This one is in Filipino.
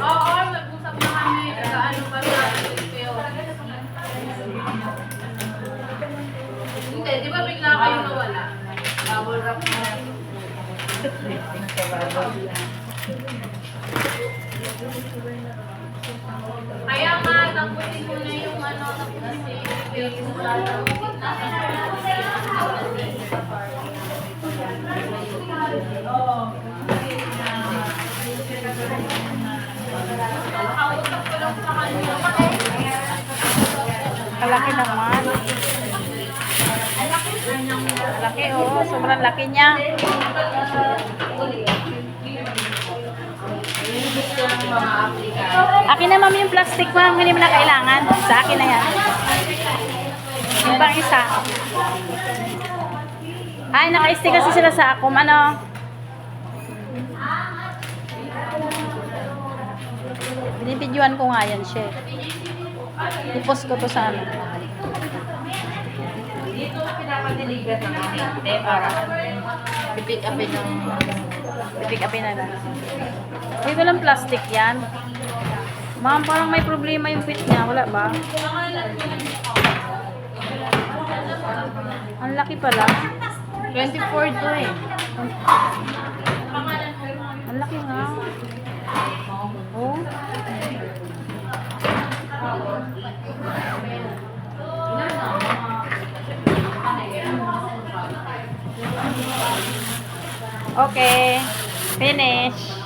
Oo, nag-usap na kami. Ano ba sa PO? Hindi, di ba bigla kayo nawala? Bubble wrap na. Kaya nga, tapusin mo na yung ano, tapusin. Kalaki naman. Laki, oh. Sobrang laki niya. Akin na, ma'am, yung plastic, ma'am. Hindi mo na kailangan. Sa akin na yan. Yung pang isa. Ay, naka-stick kasi sila sa akum. Ano? Binibidyoan ko nga yan siya. I-post ko to sa amin. Dito pinapadeliver ng kliyente para pipick upin na lang. Uy, walang plastic yan. Ma'am, parang may problema yung fit niya. Wala ba? Ang laki pala. 24 to eh. Ang laki nga. Oh. Okay. Finish.